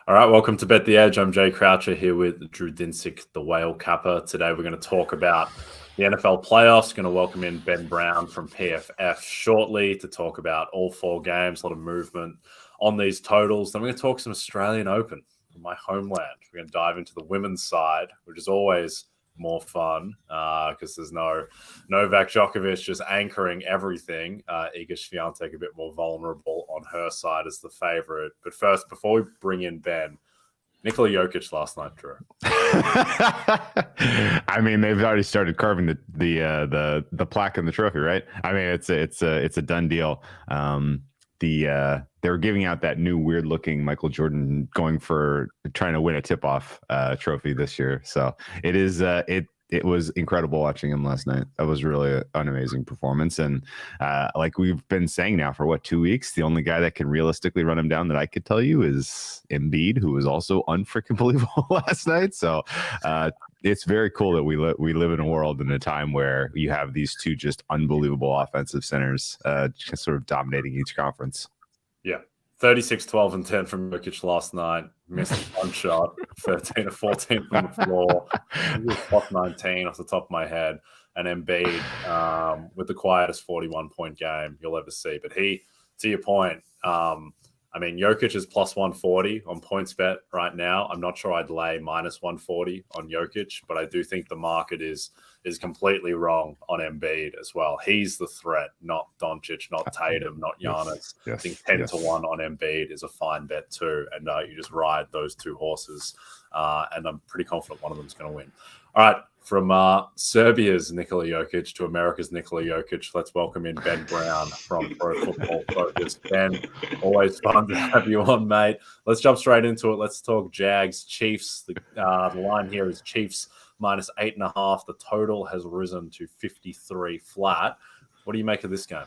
All right, welcome to Bet the Edge. I'm Jay Croucher here with Drew Dinsick, the whale capper. Today we're going to talk about the NFL playoffs. Going to welcome in Ben Brown from PFF shortly to talk about all 4 games, a lot of movement on these totals. Then we're going to talk some Australian Open from my homeland. We're going to dive into the women's side, which is always more fun because there's no Novak Djokovic just anchoring everything. Iga Swiatek a bit more vulnerable on her side as the favorite. But first, before we bring in Ben, Nikola Jokic last night, Drew. I mean, they've already started carving the plaque and the trophy, right? I mean, it's a done deal. They were giving out that new weird looking Michael Jordan trying to win a tip off trophy this year. So it is it was incredible watching him last night. That was really an amazing performance. And like we've been saying now for 2 weeks, the only guy that can realistically run him down that I could tell you is Embiid, who was also unfreaking believable last night. So it's very cool that we live in a world in a time where you have these two just unbelievable offensive centers just sort of dominating each conference. Yeah. 36, 12, and 10 from Jokic last night. Missed one shot. 13 of 14 from the floor. He was top 19 off the top of my head. And Embiid with the quietest 41-point game you'll ever see. But to your point, I mean, Jokic is plus 140 on PointsBet right now. I'm not sure I'd lay minus 140 on Jokic, but I do think the market is completely wrong on Embiid as well. He's the threat, not Doncic, not Tatum, not Giannis. Yes, I think 10 to 1 on Embiid is a fine bet too. And you just ride those two horses. And I'm pretty confident one of them is going to win. All right. From Serbia's Nikola Jokic to America's Nikola Jokic, let's welcome in Ben Brown from Pro Football Focus. Ben, always fun to have you on, mate. Let's jump straight into it. Let's talk Jags, Chiefs. The line here is Chiefs minus 8.5. The total has risen to 53 flat. What do you make of this game?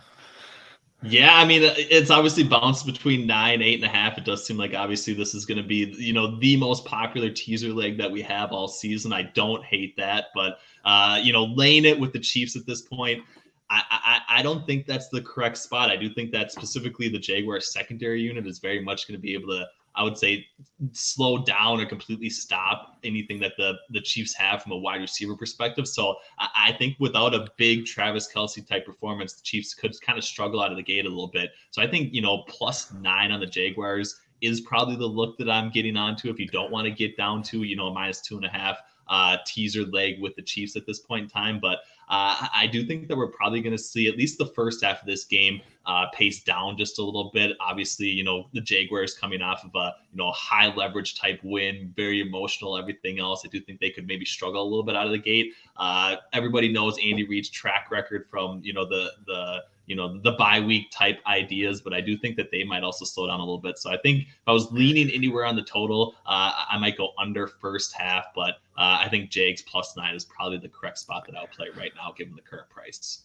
Yeah, I mean, it's obviously bounced between 9, 8.5. It does seem like obviously this is going to be, the most popular teaser leg that we have all season. I don't hate that, but laying it with the Chiefs at this point, I don't think that's the correct spot. I do think that specifically the Jaguars secondary unit is very much going to be able to, I would say, slow down or completely stop anything that the Chiefs have from a wide receiver perspective. So I think without a big Travis Kelce type performance, the Chiefs could kind of struggle out of the gate a little bit. So I think, plus 9 on the Jaguars is probably the look that I'm getting onto if you don't want to get down to, a minus 2.5 teaser leg with the Chiefs at this point in time. But I do think that we're probably going to see at least the first half of this game pace down just a little bit. Obviously, the Jaguars coming off of a high leverage type win, very emotional, everything else. I do think they could maybe struggle a little bit out of the gate. Everybody knows Andy Reid's track record from the bye week type ideas, but I do think that they might also slow down a little bit. So I think if I was leaning anywhere on the total, I might go under first half, but I think Jags plus 9 is probably the correct spot that I'll play right now, given the current price.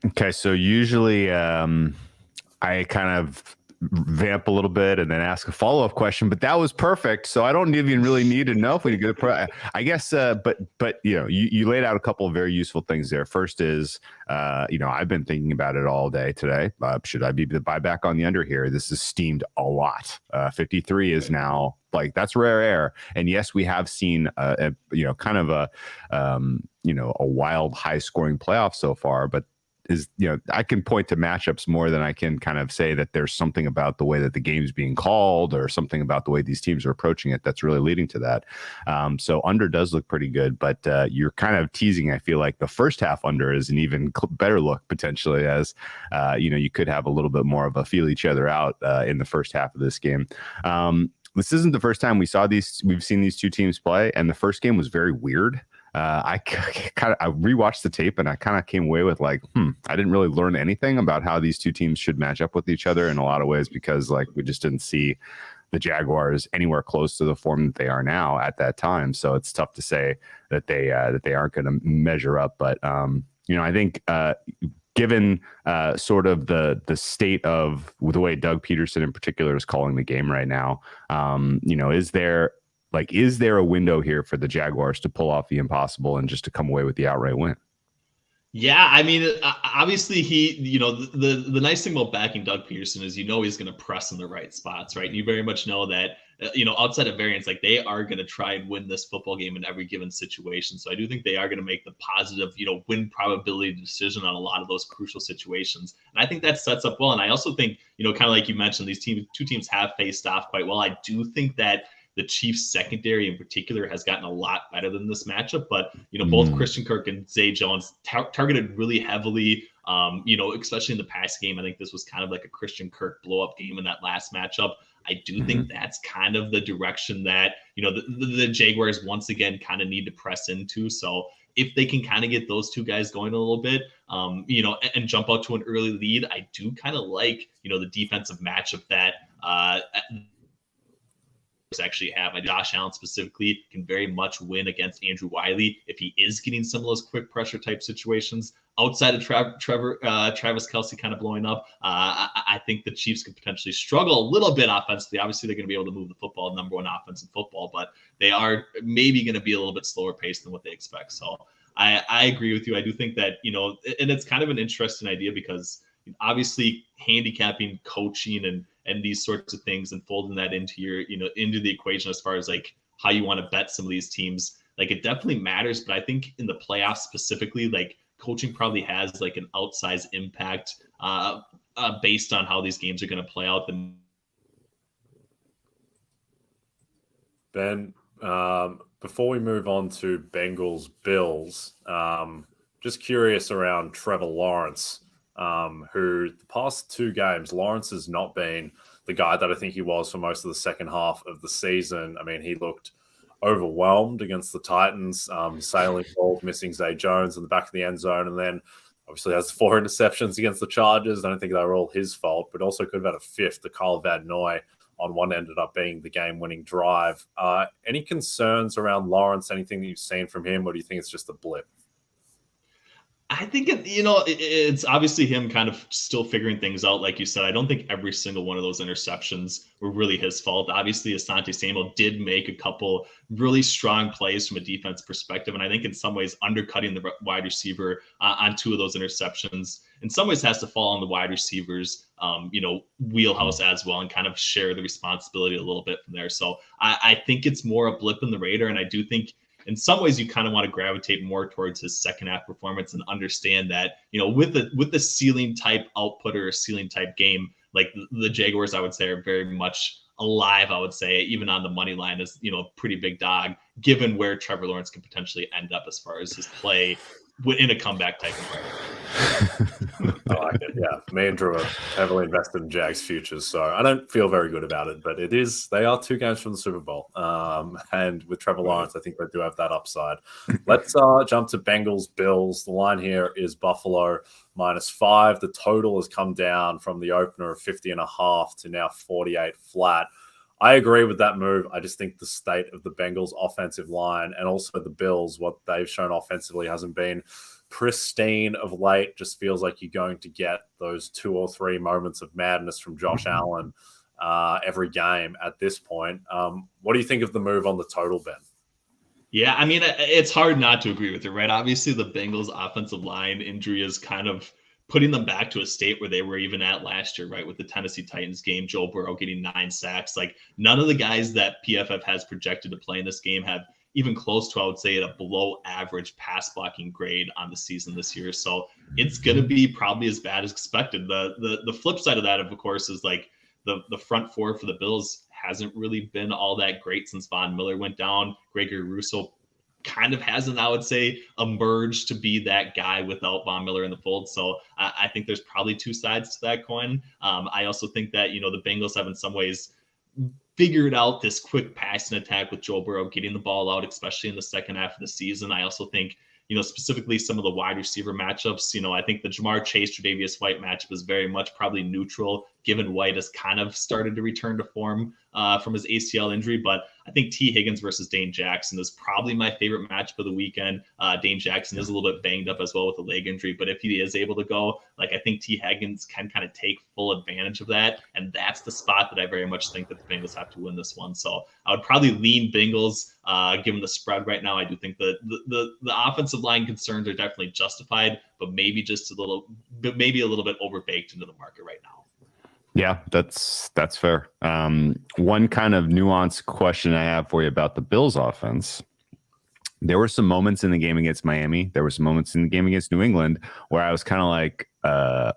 Okay, so usually I kind of vamp a little bit and then ask a follow-up question, but that was perfect. So I don't even really need to know if we get I guess, but you laid out a couple of very useful things there. First is, I've been thinking about it all day today. Should I be the buyback on the under here? This is steamed a lot. 53 is now like, that's rare air. And yes, we have seen a wild high scoring playoff so far, but I can point to matchups more than I can kind of say that there's something about the way that the game's being called or something about the way these teams are approaching it that's really leading to that. So under does look pretty good, but you're kind of teasing. I feel like the first half under is an even better look potentially, as you could have a little bit more of a feel each other out in the first half of this game. This isn't the first time we've seen these two teams play, and the first game was very weird. I rewatched the tape and I kind of came away with like, I didn't really learn anything about how these two teams should match up with each other in a lot of ways, because like we just didn't see the Jaguars anywhere close to the form that they are now at that time. So it's tough to say that they aren't going to measure up. But I think given sort of the state of the way Doug Peterson in particular is calling the game right now, is there a window here for the Jaguars to pull off the impossible and just to come away with the outright win? Yeah, I mean, obviously the nice thing about backing Doug Peterson is he's going to press in the right spots, right? And you very much know that outside of variance, like they are going to try and win this football game in every given situation. So I do think they are going to make the positive, win probability decision on a lot of those crucial situations. And I think that sets up well. And I also think, kind of like you mentioned, these two teams have faced off quite well. I do think that the Chiefs secondary in particular has gotten a lot better than this matchup, but both Christian Kirk and Zay Jones targeted really heavily, especially in the past game. I think this was kind of like a Christian Kirk blow up game in that last matchup. I do think that's kind of the direction that, the Jaguars once again kind of need to press into. So if they can kind of get those two guys going a little bit, and jump out to an early lead, I do kind of like, the defensive matchup that, actually have. Josh Allen specifically can very much win against Andrew Wiley if he is getting some of those quick pressure type situations. Outside of Travis Kelce kind of blowing up, I think the Chiefs could potentially struggle a little bit offensively. Obviously, they're going to be able to move the football, number one offense in football, but they are maybe going to be a little bit slower paced than what they expect. So I agree with you. I do think that, and it's kind of an interesting idea because obviously handicapping, coaching, and these sorts of things and folding that into your, into the equation as far as like how you want to bet some of these teams, like it definitely matters. But I think in the playoffs specifically, like coaching probably has like an outsized impact based on how these games are going to play out. Ben, before we move on to Bengals Bills, just curious around Trevor Lawrence. Who the past two games, Lawrence has not been the guy that I think he was for most of the second half of the season. I mean, he looked overwhelmed against the Titans, sailing balls, missing Zay Jones in the back of the end zone, and then obviously has 4 interceptions against the Chargers. I don't think they were all his fault, but also could have had a fifth. The Kyle Van Noy on one ended up being the game-winning drive. Any concerns around Lawrence, anything that you've seen from him, or do you think it's just a blip? I think it's obviously him kind of still figuring things out. Like you said, I don't think every single one of those interceptions were really his fault. Obviously, Asante Samuel did make a couple really strong plays from a defense perspective. And I think in some ways undercutting the wide receiver on 2 of those interceptions in some ways has to fall on the wide receivers, wheelhouse as well, and kind of share the responsibility a little bit from there. So I think it's more a blip in the radar. And I do think in some ways, you kind of want to gravitate more towards his second half performance and understand that, with the ceiling type output or a ceiling type game, like the Jaguars, I would say, are very much alive. I would say even on the money line is, a pretty big dog, given where Trevor Lawrence can potentially end up as far as his play in a comeback type environment. I like it. Yeah, me and Drew are heavily invested in Jags futures, so I don't feel very good about it. But they are 2 games from the Super Bowl, and with Trevor Lawrence, I think they do have that upside. Let's jump to Bengals Bills. The line here is Buffalo -5. The total has come down from the opener of 50.5 to now 48 flat. I agree with that move. I just think the state of the Bengals offensive line and also the Bills, what they've shown offensively hasn't been pristine of late. Just feels like you're going to get those 2 or 3 moments of madness from Josh Allen every game at this point. What do you think of the move on the total, Ben? Yeah, I mean, it's hard not to agree with you, right? Obviously, the Bengals offensive line injury is kind of putting them back to a state where they were even at last year, right? With the Tennessee Titans game, Joe Burrow getting 9 sacks. Like none of the guys that PFF has projected to play in this game have even close to, I would say, a below average pass blocking grade on the season this year. So it's going to be probably as bad as expected. The flip side of that, of course, is like the front 4 for the Bills hasn't really been all that great since Von Miller went down. Gregory Rousseau kind of hasn't, I would say, emerged to be that guy without Von Miller in the fold. So I think there's probably 2 sides to that coin. I also think that, the Bengals have in some ways figured out this quick passing attack with Joe Burrow getting the ball out, especially in the second half of the season. I also think, specifically some of the wide receiver matchups, I think the Jamar Chase, Tre'Davious White matchup is very much probably neutral, given White has kind of started to return to form from his ACL injury. But I think T. Higgins versus Dane Jackson is probably my favorite matchup of the weekend. Dane Jackson is a little bit banged up as well with a leg injury, but if he is able to go, like I think T. Higgins can kind of take full advantage of that. And that's the spot that I very much think that the Bengals have to win this one. So I would probably lean Bengals given the spread right now. I do think that the offensive line concerns are definitely justified, but maybe a little bit overbaked into the market right now. Yeah, that's fair. One kind of nuanced question I have for you about the Bills offense. There were some moments in the game against Miami. There were some moments in the game against New England where I was kind of like,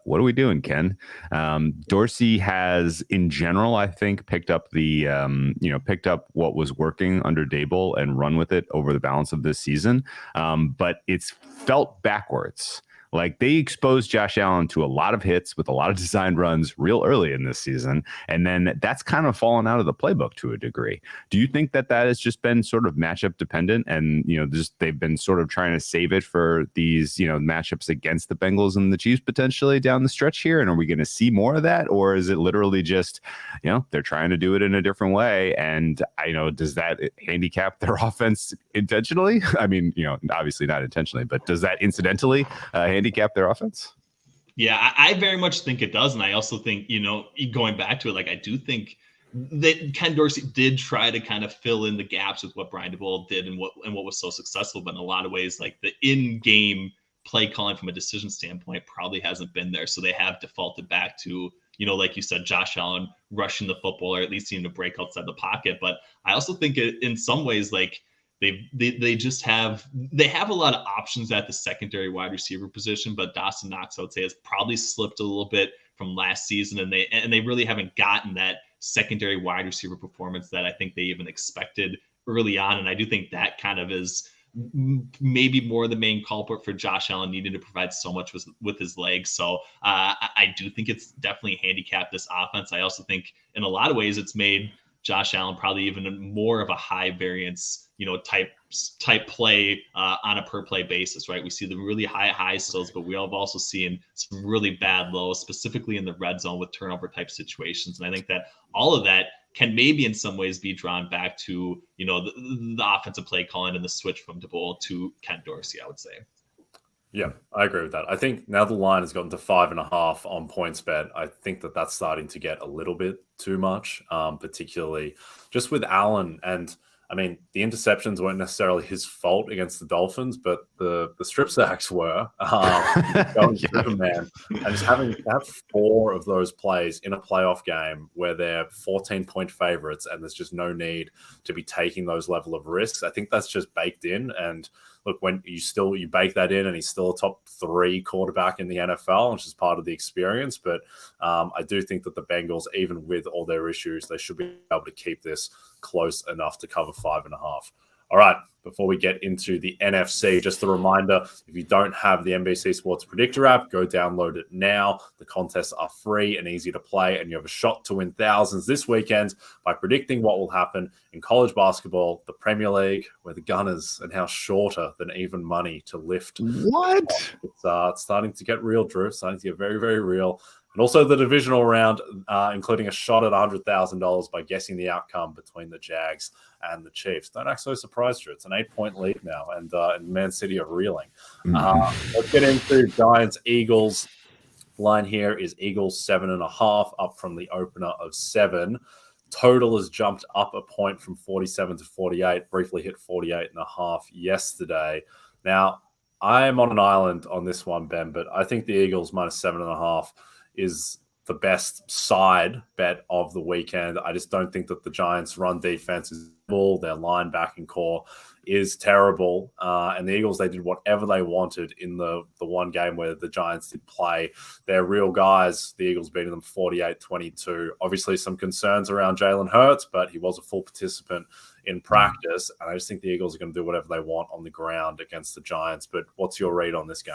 what are we doing, Ken? Dorsey has, in general, I think, picked up picked up what was working under Dable and run with it over the balance of this season. But it's felt backwards. Like, they exposed Josh Allen to a lot of hits with a lot of designed runs real early in this season. And then that's kind of fallen out of the playbook to a degree. Do you think that has just been sort of matchup dependent and, just they've been sort of trying to save it for these, matchups against the Bengals and the Chiefs potentially down the stretch here? And are we going to see more of that? Or is it literally just, they're trying to do it in a different way? And does that handicap their offense intentionally? I mean, obviously not intentionally, but does that incidentally handicap their offense? Yeah, I very much think it does. And I also think, going back to it, like, I do think that Ken Dorsey did try to kind of fill in the gaps with what Brian Daboll did and what was so successful. But in a lot of ways, like, the in-game play calling from a decision standpoint probably hasn't been there. So they have defaulted back to, like you said, Josh Allen rushing the football, or at least needing to break outside the pocket. But I also think in some ways, like, they just have a lot of options at the secondary wide receiver position, but Dawson Knox, I would say, has probably slipped a little bit from last season, and they really haven't gotten that secondary wide receiver performance that I think they even expected early on. And I do think that kind of is maybe more the main culprit for Josh Allen needing to provide so much with his legs. So I do think it's definitely handicapped this offense. I also think in a lot of ways it's made Josh Allen probably even more of a high variance, type play on a per play basis, right? We see the really high highs still, but we have also seen some really bad lows, specifically in the red zone with turnover type situations. And I think that all of that can maybe in some ways be drawn back to, the offensive play calling and the switch from Daboll to Ken Dorsey, I would say. Yeah, I agree with that. I think now the line has gotten to 5.5 on PointsBet. I think that that's starting to get a little bit too much, particularly just with Allen. And I mean, the interceptions weren't necessarily his fault against the Dolphins, but the strip sacks were. Superman. And just having to have 4 of those plays in a playoff game where they're 14-point favorites and there's just no need to be taking those level of risks, I think that's just baked in. And look, when you bake that in and he's still a top 3 quarterback in the NFL, which is part of the experience. But I do think that the Bengals, even with all their issues, they should be able to keep this close enough to cover 5.5. All right, before we get into the NFC, just a reminder, if you don't have the NBC Sports Predictor app, go download it now. The contests are free and easy to play, and you have a shot to win thousands this weekend by predicting what will happen in college basketball, the Premier League, where the Gunners are now shorter than even money to lift. What? It's starting to get real, Drew. It's starting to get very, very real. And also the divisional round, including a shot at $100,000 by guessing the outcome between the Jags and the Chiefs. Don't act so surprised, Drew. It's an 8-point lead now, and Man City are reeling. Let's get into Giants-Eagles. Line here is Eagles 7.5, up from the opener of 7. Total has jumped up a point from 47 to 48, briefly hit 48.5 yesterday. Now, I am on an island on this one, Ben, but I think the Eagles minus 7.5 is the best side bet of the weekend. I just don't think that the Giants' run defense is full. Their linebacking core is terrible. And the Eagles, they did whatever they wanted in the one game where the Giants did play. They're real guys. The Eagles beating them 48-22. Obviously, some concerns around Jalen Hurts, but he was a full participant in practice. And I just think the Eagles are going to do whatever they want on the ground against the Giants. But what's your read on this game?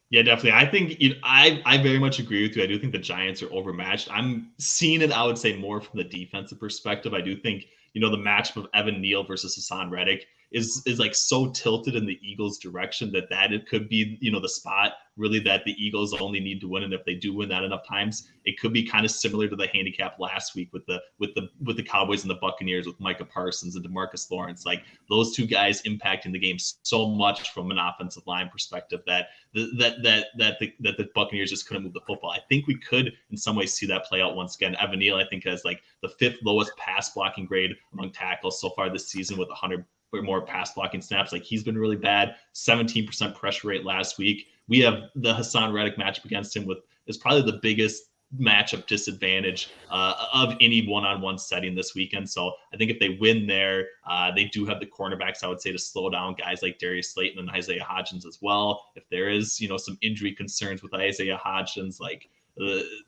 Yeah, definitely. I think I very much agree with you. I do think the Giants are overmatched. I'm seeing it, I would say, more from the defensive perspective. I do think, the matchup of Evan Neal versus Hassan Reddick is like so tilted in the Eagles' direction that it could be, the spot really that the Eagles only need to win. And if they do win that enough times, it could be kind of similar to the handicap last week with the Cowboys and the Buccaneers with Micah Parsons and DeMarcus Lawrence. Like, those two guys impacting the game so much from an offensive line perspective that the Buccaneers just couldn't move the football. I think we could in some ways see that play out once again. Evan Neal, I think, has like the 5th lowest pass blocking grade among tackles so far this season with 100 or more pass blocking snaps. Like, he's been really bad. 17% pressure rate last week. We have the Hassan Reddick matchup against him is probably the biggest matchup disadvantage of any one-on-one setting this weekend. So I think if they win there, they do have the cornerbacks, I would say, to slow down guys like Darius Slayton and Isaiah Hodgins as well. If there is, some injury concerns with Isaiah Hodgins,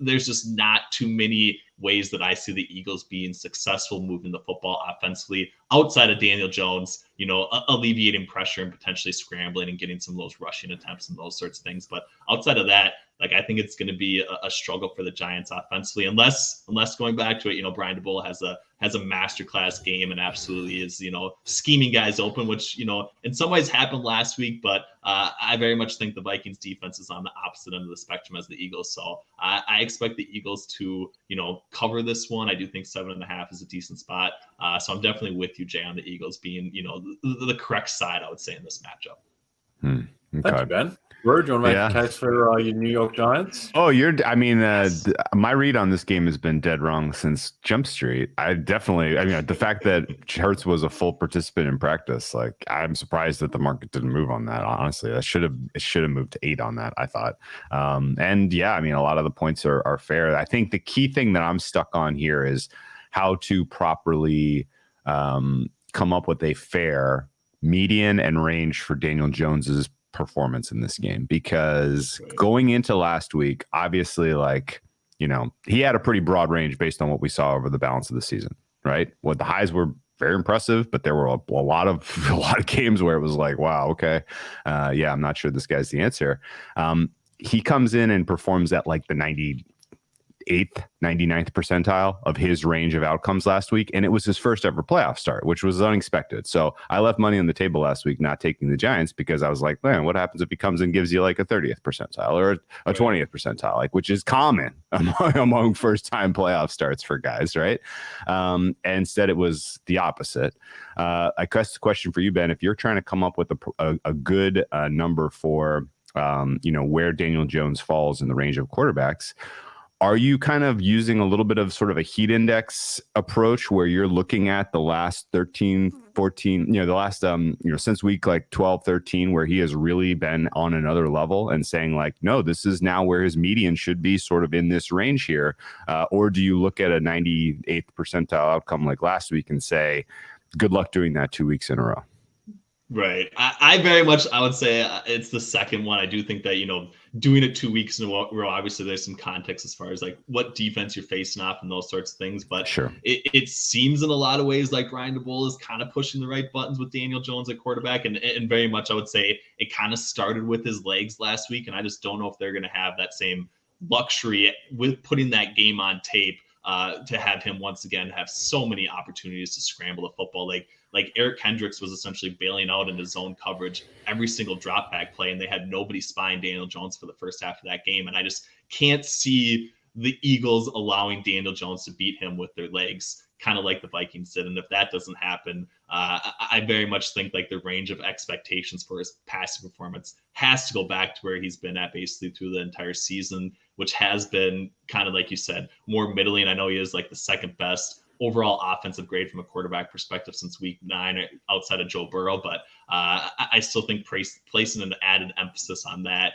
there's just not too many ways that I see the Eagles being successful moving the football offensively outside of Daniel Jones, alleviating pressure and potentially scrambling and getting some of those rushing attempts and those sorts of things. But outside of that, I think it's going to be a struggle for the Giants offensively, unless going back to it, Brian DeBoer has a masterclass game and absolutely is, scheming guys open, which, in some ways happened last week, but I very much think the Vikings defense is on the opposite end of the spectrum as the Eagles. So I expect the Eagles to, cover this one. I do think 7.5 is a decent spot. So I'm definitely with you, Jay, on the Eagles being, the correct side, I would say, in this matchup. Okay. Thank you, Ben. Drew, do you want to make a case for your New York Giants? Oh, my read on this game has been dead wrong since Jump Street. The fact that Hurts was a full participant in practice, I'm surprised that the market didn't move on that. Honestly, it should have moved to 8 on that, I thought. A lot of the points are fair. I think the key thing that I'm stuck on here is how to properly come up with a fair median and range for Daniel Jones's performance in this game, because going into last week, obviously, he had a pretty broad range based on what we saw over the balance of the season, right? Well, the highs were very impressive, but there were a lot of games where it was like, wow, okay, I'm not sure this guy's the answer. He comes in and performs at the 98th, 99th percentile of his range of outcomes last week. And it was his first ever playoff start, which was unexpected. So I left money on the table last week, not taking the Giants, because I was like, man, what happens if he comes and gives you a 30th percentile or a 20th percentile, which is common among first-time playoff starts for guys, right? And instead it was the opposite. I guess the question for you, Ben, if you're trying to come up with a good number for, where Daniel Jones falls in the range of quarterbacks, are you kind of using a little bit of sort of a heat index approach where you're looking at the last 13, 14, since week 12, 13, where he has really been on another level and saying no, this is now where his median should be sort of in this range here? Or do you look at a 98th percentile outcome like last week and say, good luck doing that 2 weeks in a row? Right. I very much, I would say it's the second one. I do think that, doing it 2 weeks in a row, obviously there's some context as far as what defense you're facing off and those sorts of things. But sure, it seems in a lot of ways like Brian DeBoer is kind of pushing the right buttons with Daniel Jones at quarterback. And very much, I would say it kind of started with his legs last week. And I just don't know if they're going to have that same luxury with putting that game on tape to have him once again have so many opportunities to scramble the football. Like Eric Hendricks was essentially bailing out into zone coverage every single drop back play, and they had nobody spying Daniel Jones for the first half of that game. And I just can't see the Eagles allowing Daniel Jones to beat him with their legs, kind of like the Vikings did. And if that doesn't happen, I very much think the range of expectations for his passing performance has to go back to where he's been at basically through the entire season, which has been kind of, like you said, more middling. I know he is the second best overall offensive grade from a quarterback perspective since week 9 outside of Joe Burrow. But I still think placing an added emphasis on that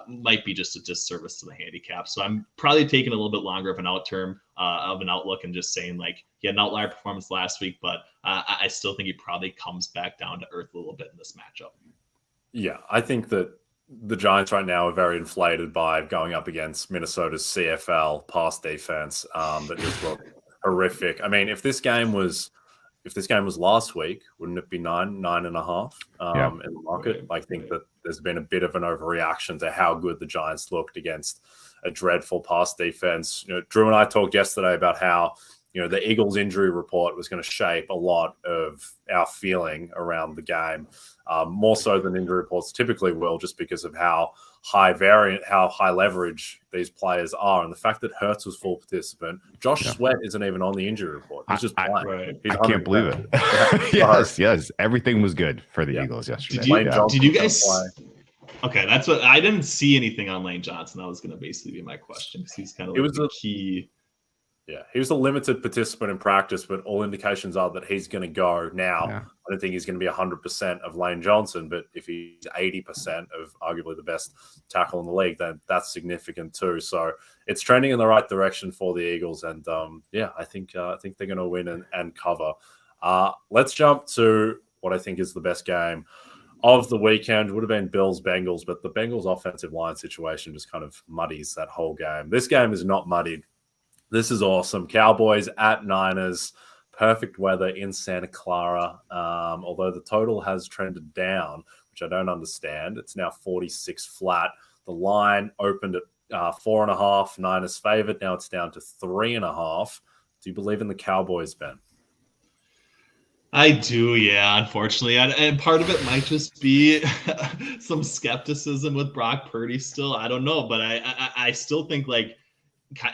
might be just a disservice to the handicap. So I'm probably taking a little bit longer of an outlook and just saying he had an outlier performance last week, but I still think he probably comes back down to earth a little bit in this matchup. Yeah, I think that the Giants right now are very inflated by going up against Minnesota's CFL pass defense that just looked horrific. I mean, if this game was last week, wouldn't it be 9.5 in the market? I think that there's been a bit of an overreaction to how good the Giants looked against a dreadful pass defense. Drew and I talked yesterday about how the Eagles injury report was going to shape a lot of our feeling around the game, more so than injury reports typically will, just because of how high leverage these players are. And the fact that Hurts was full participant, Josh Sweat isn't even on the injury report. He's just playing. I can't believe it. Yes. Everything was good for the Eagles yesterday. Did you guys play? Okay, that's what I didn't see anything on Lane Johnson. That was going to basically be my question, because he's kind of the key. Yeah, he was a limited participant in practice, but all indications are that he's going to go now. Yeah. I don't think he's going to be 100% of Lane Johnson, but if he's 80% of arguably the best tackle in the league, then that's significant too. So it's trending in the right direction for the Eagles, and I think they're going to win and cover. Let's jump to what I think is the best game of the weekend. Would have been Bills-Bengals, but the Bengals offensive line situation just kind of muddies that whole game. This game is not muddied. This is awesome. Cowboys at Niners. Perfect weather in Santa Clara. Although the total has trended down, which I don't understand. It's now 46 flat. The line opened at 4.5. Niners favored. Now it's down to 3.5. Do you believe in the Cowboys, Ben? I do, yeah, unfortunately. And part of it might just be some skepticism with Brock Purdy still. I don't know, but I still think, like,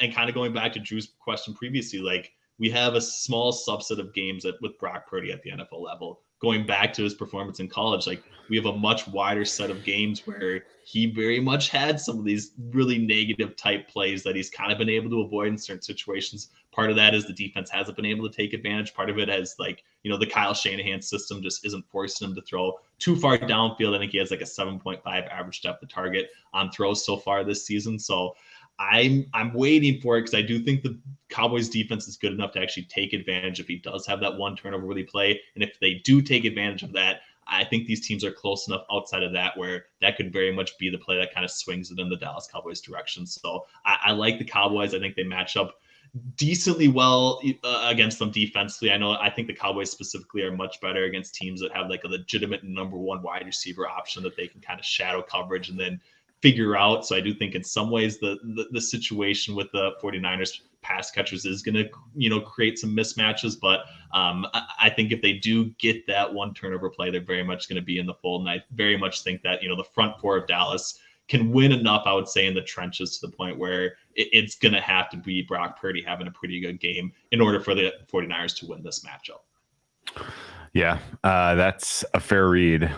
and kind of going back to Drew's question previously, like, we have a small subset of games with Brock Purdy at the NFL level. Going back to his performance in college, like, we have a much wider set of games where he very much had some of these really negative type plays that he's kind of been able to avoid in certain situations. Part of that is the defense hasn't been able to take advantage. Part of it is, like, the Kyle Shanahan system just isn't forcing him to throw too far downfield. I think he has like a 7.5 average depth of target on throws so far this season. So I'm waiting for it, because I do think the Cowboys defense is good enough to actually take advantage if he does have that one turnover worthy play. And if they do take advantage of that, I think these teams are close enough outside of that where that could very much be the play that kind of swings it in the Dallas Cowboys direction. So I like the Cowboys. I think they match up decently well against them defensively. I think the Cowboys specifically are much better against teams that have like a legitimate number one wide receiver option that they can kind of shadow coverage and then figure out. So I do think in some ways the situation with the 49ers pass catchers is going to, create some mismatches. But I think if they do get that one turnover play, they're very much going to be in the fold. And I very much think that, the front four of Dallas can win enough, I would say, in the trenches to the point where it's going to have to be Brock Purdy having a pretty good game in order for the 49ers to win this matchup. Yeah, that's a fair read.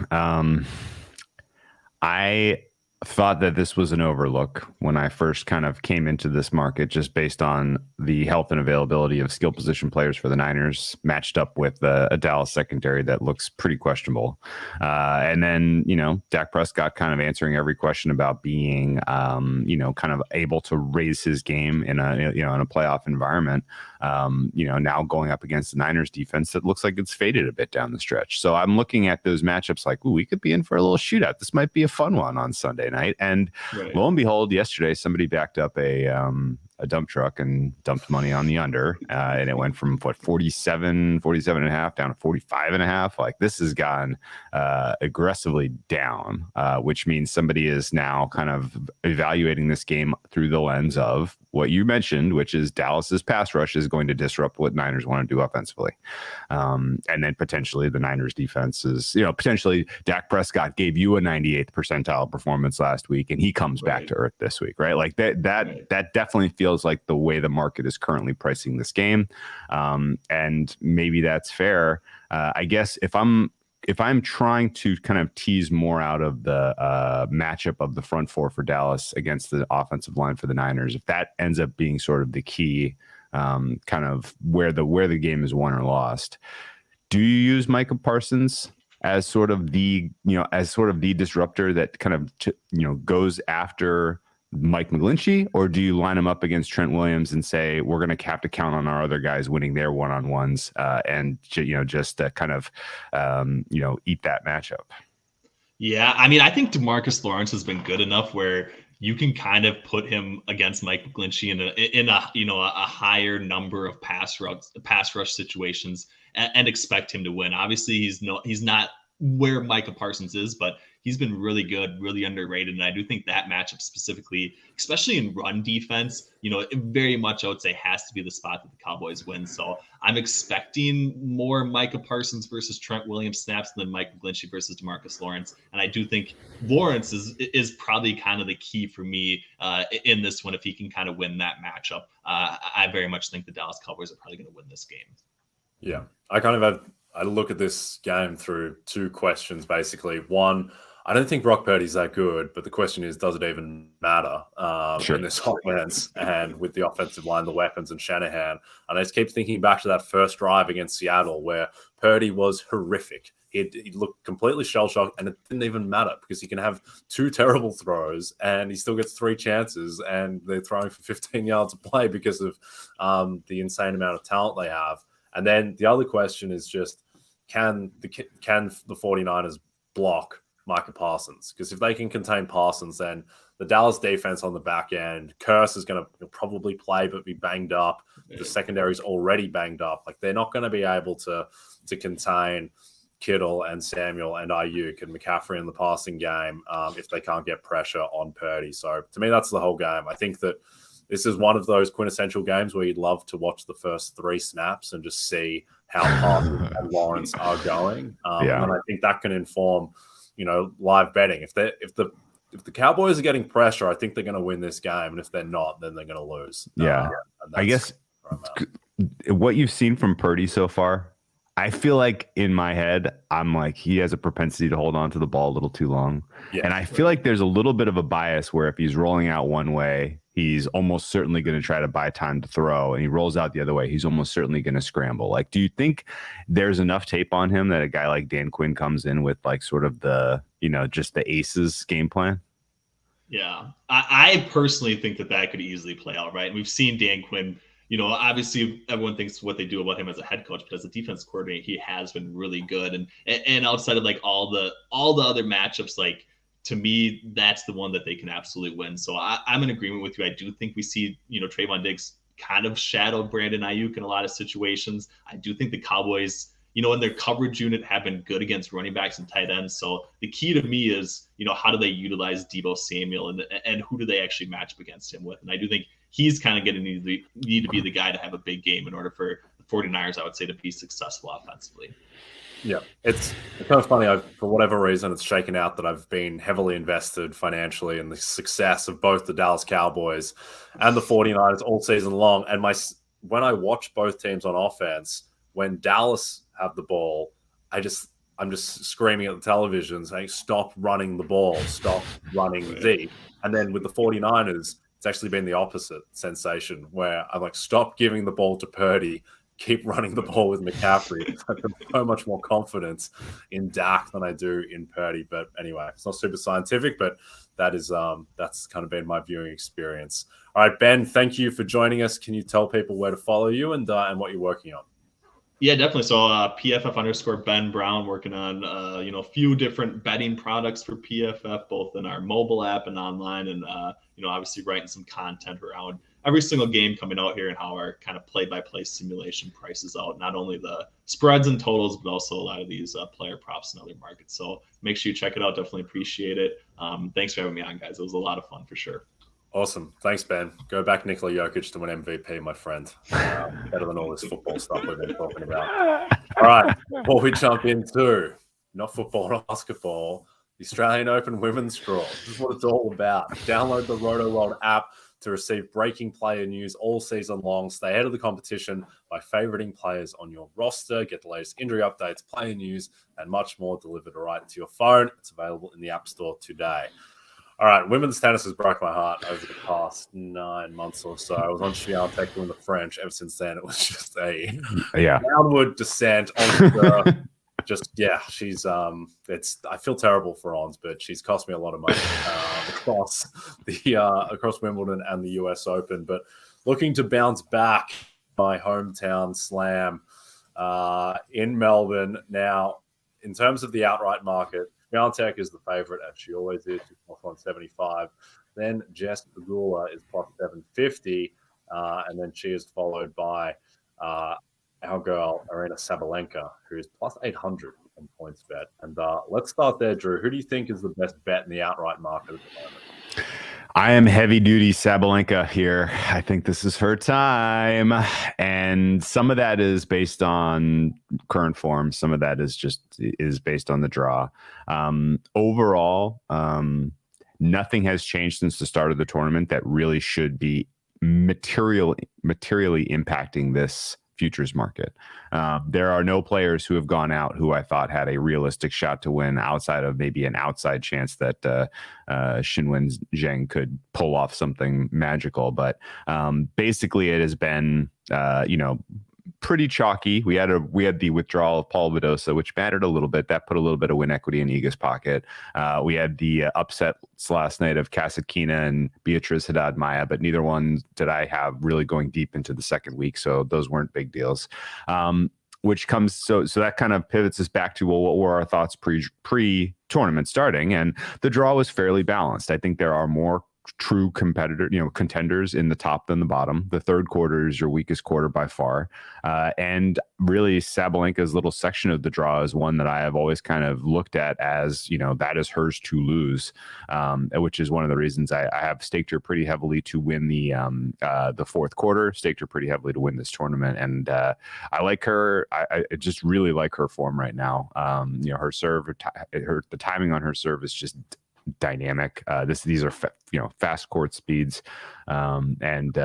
I thought that this was an overlook when I first kind of came into this market, just based on the health and availability of skill position players for the Niners matched up with a Dallas secondary that looks pretty questionable. And then, Dak Prescott kind of answering every question about being, kind of able to raise his game in a playoff environment. Now going up against the Niners defense that looks like it's faded a bit down the stretch. So I'm looking at those matchups like, ooh, we could be in for a little shootout. This might be a fun one on Sunday night. And lo and behold, yesterday somebody backed up a dump truck and dumped money on the under, and it went from 47 and a half down to 45 and a half. Like, this has gone aggressively down, which means somebody is now kind of evaluating this game through the lens of what you mentioned, which is Dallas's pass rush is going to disrupt what Niners want to do offensively. And then potentially the Niners defense is, potentially Dak Prescott gave you a 98th percentile performance last week and he comes back to earth this week, right? Like that definitely feels like the way the market is currently pricing this game. And maybe that's fair. I guess if I'm trying to kind of tease more out of the matchup of the front four for Dallas against the offensive line for the Niners, if that ends up being sort of the key, kind of where the game is won or lost, do you use Micah Parsons as sort of the disruptor that kind of goes after Mike McGlinchey, or do you line him up against Trent Williams and say we're going to have to count on our other guys winning their one-on-ones and just kind of eat that matchup? Yeah, I mean, I think DeMarcus Lawrence has been good enough where you can kind of put him against Mike McGlinchey in a higher number of pass rush situations and expect him to win. Obviously, he's not where Micah Parsons is, but he's been really good, really underrated. And I do think that matchup specifically, especially in run defense, it very much, I would say, has to be the spot that the Cowboys win. So I'm expecting more Micah Parsons versus Trent Williams snaps than Mike McGlinchey versus DeMarcus Lawrence. And I do think Lawrence is probably kind of the key for me in this one. If he can kind of win that matchup, I very much think the Dallas Cowboys are probably going to win this game. Yeah, I look at this game through two questions, basically. One, I don't think Brock Purdy's that good, but the question is, does it even matter in this offense and with the offensive line, the weapons, and Shanahan? And I just keep thinking back to that first drive against Seattle where Purdy was horrific. He looked completely shell-shocked, and it didn't even matter because he can have 2 terrible throws and he still gets 3 chances, and they're throwing for 15 yards a play because of the insane amount of talent they have. And then the other question is just, can the 49ers block Micah Parsons? Because if they can contain Parsons, then the Dallas defense on the back end, Curse is going to probably play but be banged up. The secondary's already banged up. Like, they're not going to be able to contain Kittle and Samuel and Ayuk and McCaffrey in the passing game if they can't get pressure on Purdy. So to me, that's the whole game. I think that this is one of those quintessential games where you'd love to watch the first 3 snaps and just see how Parsons and Lawrence are going. And I think that can inform, live betting. If the Cowboys are getting pressure, I think they're going to win this game, and if they're not, then they're going to lose. I guess what you've seen from Purdy so far, I feel like in my head, I'm like, he has a propensity to hold on to the ball a little too long. And I feel like there's a little bit of a bias where if he's rolling out one way, he's almost certainly going to try to buy time to throw, and he rolls out the other way, he's almost certainly going to scramble. Like, do you think there's enough tape on him that a guy like Dan Quinn comes in with like sort of the, just the aces game plan? Yeah, I personally think that could easily play out, right? And we've seen Dan Quinn, obviously everyone thinks what they do about him as a head coach, but as a defense coordinator, he has been really good. And outside of like all the other matchups, like, to me, that's the one that they can absolutely win. So I'm in agreement with you. I do think we see, Trayvon Diggs kind of shadow Brandon Ayuk in a lot of situations. I do think the Cowboys, in their coverage unit have been good against running backs and tight ends. So the key to me is, how do they utilize Deebo Samuel and who do they actually match up against him with? And I do think he's kind of going to need to be the guy to have a big game in order for the 49ers, I would say, to be successful offensively. Yeah, it's kind of funny. For whatever reason, it's shaken out that I've been heavily invested financially in the success of both the Dallas Cowboys and the 49ers all season long. And when I watch both teams on offense, when Dallas have the ball, I'm just screaming at the television saying, stop running the ball, stop running deep. And then with the 49ers, it's actually been the opposite sensation where I'm like, stop giving the ball to Purdy, keep running the ball with McCaffrey. I have so much more confidence in Dak than I do in Purdy. But anyway, it's not super scientific, but that's kind of been my viewing experience. All right, Ben, thank you for joining us. Can you tell people where to follow you and what you're working on? Yeah, definitely. So PFF_Ben Brown, working on a few different betting products for PFF, both in our mobile app and online, and obviously writing some content around every single game coming out here and how our kind of play-by-play simulation prices out not only the spreads and totals, but also a lot of these player props and other markets. So make sure you check it out. Definitely appreciate it. Thanks for having me on, guys. It was a lot of fun for sure. Awesome. Thanks, Ben. Go back Nikola Jokic to win MVP, my friend. Better than all this football stuff we've been talking about. All right. Before we jump into not football or basketball, the Australian Open Women's Draw. This is what it's all about. Download the Roto World app to receive breaking player news all season long. Stay ahead of the competition by favoriting players on your roster. Get the latest injury updates, player news, and much more delivered right to your phone. It's available in the App Store today. All right, women's tennis has broke my heart over the past 9 months or so. I was on Swiatek doing the French. Ever since then, it was just a downward descent onto the she's I feel terrible for Ons, but she's cost me a lot of money across Wimbledon and the US Open. But looking to bounce back, my hometown slam in Melbourne. Now, in terms of the outright market, Swiatek is the favorite, as she always is. She's plus 175. Then Jess Pegula is plus 750. And then she is followed by our girl, Arena Sabalenka, who is plus 800 on PointsBet. And let's start there, Drew. Who do you think is the best bet in the outright market at the moment? I am heavy-duty Sabalenka here. I think this is her time. And some of that is based on current form. Some of that is based on the draw. Overall, nothing has changed since the start of the tournament that really should be materially impacting this futures market. There are no players who have gone out who I thought had a realistic shot to win outside of maybe an outside chance that Xinwen Zheng could pull off something magical. But basically it has been, pretty chalky. We had the withdrawal of Paul Badosa, which mattered a little bit. That put a little bit of win equity in Iga's pocket. We had the upsets last night of Kasatkina and Beatriz Haddad Maya, but neither one did I have really going deep into the second week, so those weren't big deals. Which comes so that kind of pivots us back to, well, what were our thoughts pre tournament starting? And the draw was fairly balanced. I think there are more true contenders in the top than the bottom. The third quarter is your weakest quarter by far. And really Sabalenka's little section of the draw is one that I have always kind of looked at as, that is hers to lose, which is one of the reasons I have staked her pretty heavily to win the fourth quarter, staked her pretty heavily to win this tournament. And I like her. I just really like her form right now. Her serve, the timing on her serve is just dynamic. These are fast court speeds, and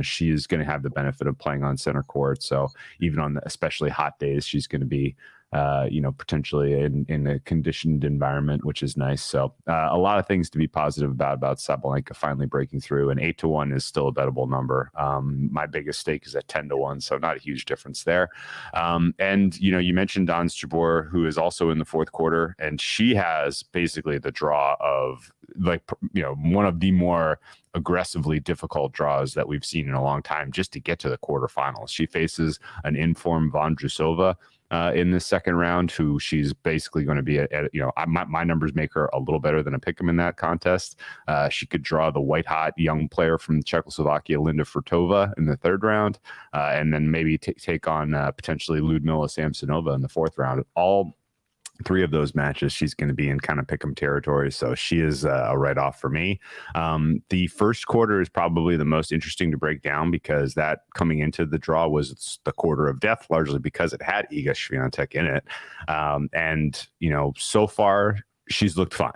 she is going to have the benefit of playing on center court. So even on the especially hot days, she's going to be potentially in a conditioned environment, which is nice. So a lot of things to be positive about Sabalenka finally breaking through. And 8-1 is still a bettable number. My biggest stake is at 10-1, so not a huge difference there. And you mentioned Ons Jabeur, who is also in the fourth quarter, and she has basically the draw of one of the more aggressively difficult draws that we've seen in a long time just to get to the quarterfinals. She faces an informed Vondrousova in the second round, who she's basically going to be my numbers make her a little better than a pick'em in that contest. She could draw the white hot young player from Czechoslovakia, Linda Furtova, in the third round, and then maybe take on potentially Ludmila Samsonova in the fourth round. All three of those matches she's going to be in kind of pick'em territory, so she is a write-off for me. The first quarter is probably the most interesting to break down, because that coming into the draw was the quarter of death, largely because it had Iga Swiatek in it. And so far she's looked fine.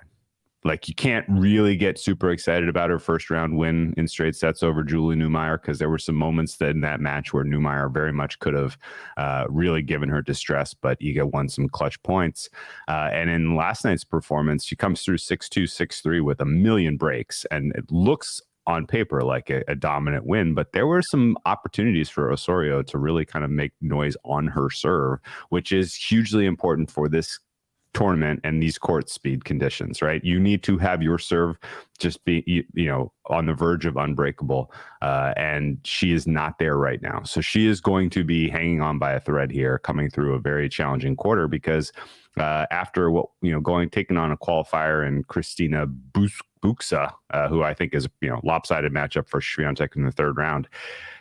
Like, you can't really get super excited about her first round win in straight sets over Julie Neumeier, because there were some moments in that match where Neumeier very much could have really given her distress, but Iga won some clutch points. And in last night's performance, she comes through 6-2, 6-3 with a million breaks, and it looks on paper like a dominant win, but there were some opportunities for Osorio to really kind of make noise on her serve, which is hugely important for this tournament and these court speed conditions, right? You need to have your serve just be, on the verge of unbreakable. And she is not there right now. So she is going to be hanging on by a thread here, coming through a very challenging quarter, because after taking on a qualifier and Christina Buxa, who I think is lopsided matchup for Swiatek in the third round,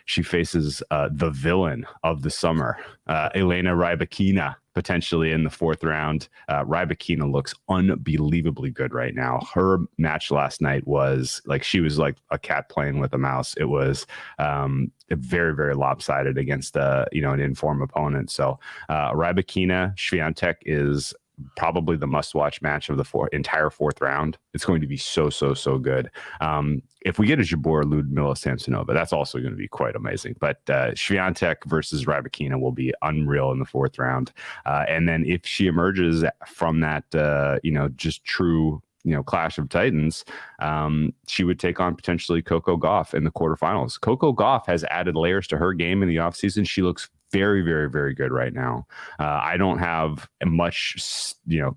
she faces the villain of the summer, Elena Rybakina, potentially in the fourth round. Rybakina looks unbelievably good right now. Her match last night was she was like a cat playing with a mouse. It was very, very lopsided against an informed opponent. So Rybakina Swiatek is probably the must-watch match of the entire fourth round. It's going to be so good. If we get a Jabeur Ludmila Samsonova, that's also going to be quite amazing. But Swiatek versus Rybakina will be unreal in the fourth round. And then if she emerges from that, just true Clash of Titans, she would take on potentially Coco Gauff in the quarterfinals. Coco Gauff has added layers to her game in the offseason. She looks very, very, very good right now. I don't have much,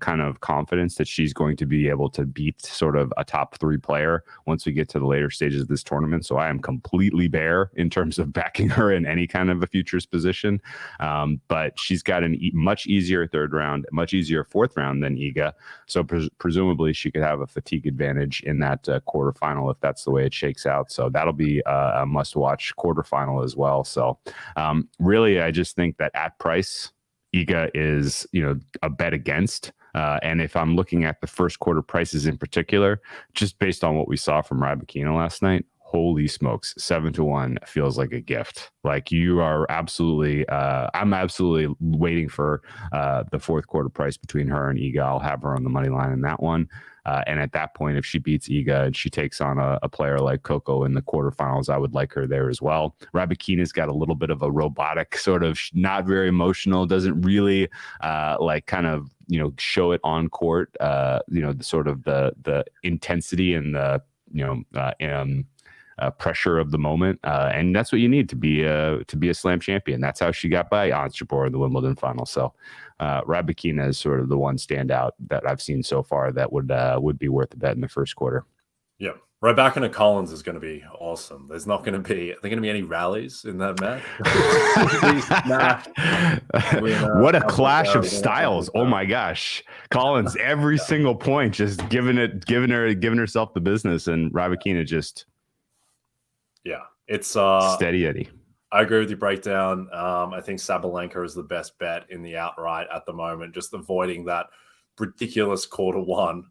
kind of confidence that she's going to be able to beat sort of a top three player once we get to the later stages of this tournament. So I am completely bare in terms of backing her in any kind of a futures position. But she's got a much easier third round, much easier fourth round than Iga. So presumably she could have a fatigue advantage in that quarterfinal if that's the way it shakes out. So that'll be a must-watch quarterfinal as well. So really, I just think that at price, Iga is, a bet against. And if I'm looking at the first quarter prices in particular, just based on what we saw from Rybakina last night, holy smokes, 7-1 feels like a gift. Like you are absolutely, I'm absolutely waiting for the fourth quarter price between her and Iga. I'll have her on the money line in that one. And at that point, if she beats Iga and she takes on a player like Coco in the quarterfinals, I would like her there as well. Rybakina's got a little bit of a robotic sort of, not very emotional, doesn't really like kind of, show it on court, the sort of the intensity and the, pressure of the moment, and that's what you need to be a slam champion. That's how she got by Ons Jabeur in the Wimbledon final. So Rybakina is sort of the one standout that I've seen so far that would be worth a bet in the first quarter. Yeah, Rybakina Collins is going to be awesome. There's not going to be, are there going to be any rallies in that match? What a clash of styles! Oh my gosh, Collins every single point just giving herself the business, and Rybakina just. Yeah, it's steady Eddie. I agree with your breakdown. I think Sabalenka is the best bet in the outright at the moment, just avoiding that ridiculous quarter one,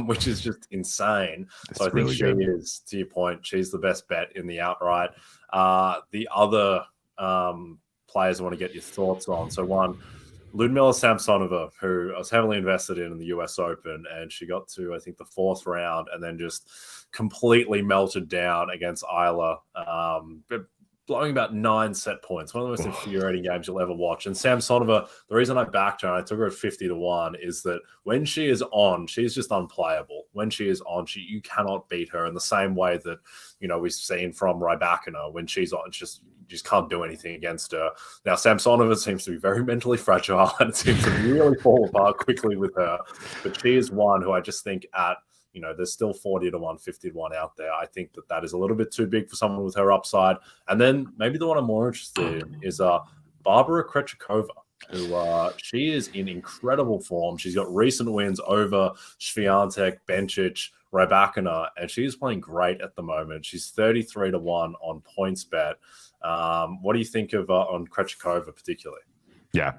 which is just insane. So I think really she is, to your point, she's the best bet in the outright. The other players I want to get your thoughts on. So one, Ludmila Samsonova, who I was heavily invested in the US Open, and she got to, I think, the fourth round and then just completely melted down against Isla, blowing about 9 set points. One of the most infuriating games you'll ever watch. And Samsonova, the reason I backed her and I took her at 50-1 is that when she is on, she's just unplayable. When she is on, you cannot beat her in the same way that, we've seen from Rybakina. When she's on, you just can't do anything against her. Now, Samsonova seems to be very mentally fragile and it seems to really fall apart quickly with her. But she is one who I just think at, there's still 40-1, 50-1 out there. I think that is a little bit too big for someone with her upside. And then maybe the one I'm more interested in is Barbara Krejcikova, who she is in incredible form. She's got recent wins over Swiatek, Bencic, Rybakina, and she's playing great at the moment. She's 33-1 on PointsBet. What do you think of on Krejcikova particularly? Yeah,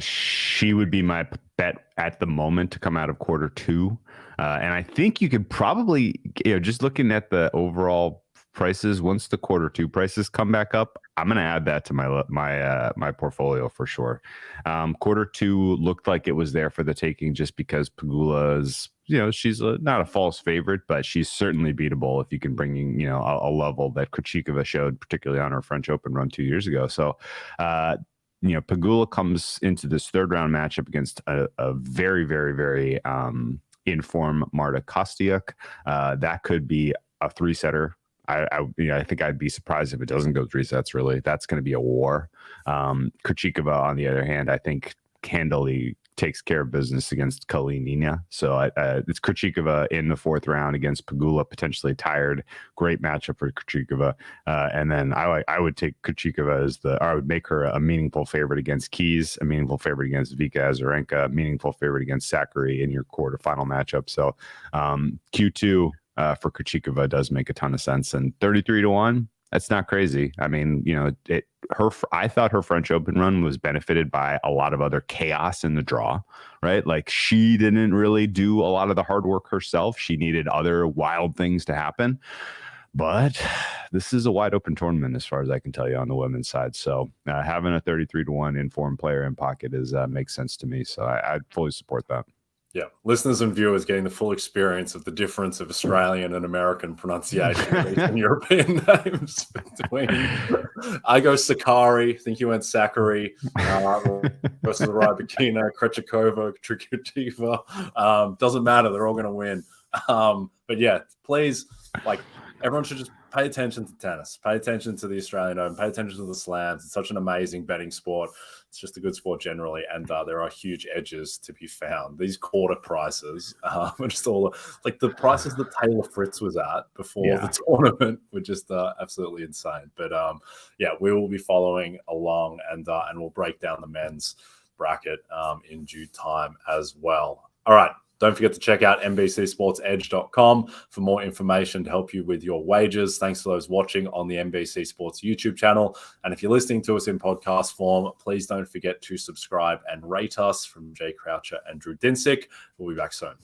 she would be my bet at the moment to come out of quarter two. And I think you could probably, just looking at the overall prices, once the quarter two prices come back up, I'm going to add that to my portfolio for sure. Quarter two looked like it was there for the taking just because Pegula's, she's not a false favorite, but she's certainly beatable if you can bring in, a level that Krejcikova showed, particularly on her French Open run 2 years ago. So, Pegula comes into this third round matchup against a very, very, very in form Marta Kostyuk. That could be a 3-setter. I think I'd be surprised if it doesn't go 3 sets. Really, that's going to be a war. Krejcikova, on the other hand, I think handily takes care of business against Kalinina. So it's Krejcikova in the fourth round against Pegula, potentially tired. Great matchup for Krejcikova. And then I would take Krejcikova I would make her a meaningful favorite against Keys, a meaningful favorite against Vika Azarenka, a meaningful favorite against Sakkari in your quarterfinal matchup. So Q2 for Krejcikova does make a ton of sense. And 33-1, that's not crazy. I mean, I thought her French Open run was benefited by a lot of other chaos in the draw, right? Like she didn't really do a lot of the hard work herself. She needed other wild things to happen. But this is a wide open tournament as far as I can tell you on the women's side. So having a 33-1 informed player in pocket makes sense to me. So I'd fully support that. Yeah, listeners and viewers getting the full experience of the difference of Australian and American pronunciation and European names between. I go Sakkari, I think you went Sakkari, versus Rybakina, Krejcikova, Krejcikova. Doesn't matter, they're all going to win. But yeah, please, everyone should just pay attention to tennis, pay attention to the Australian Open, pay attention to the slams. It's such an amazing betting sport. It's just a good sport generally, and there are huge edges to be found. These quarter prices are just all the prices that Taylor Fritz was at before the tournament were just absolutely insane. But we will be following along, and we'll break down the men's bracket in due time as well. All right. Don't forget to check out NBCSportsEdge.com for more information to help you with your wagers. Thanks to those watching on the NBC Sports YouTube channel. And if you're listening to us in podcast form, please don't forget to subscribe and rate us. From Jay Croucher and Drew Dinsick. We'll be back soon.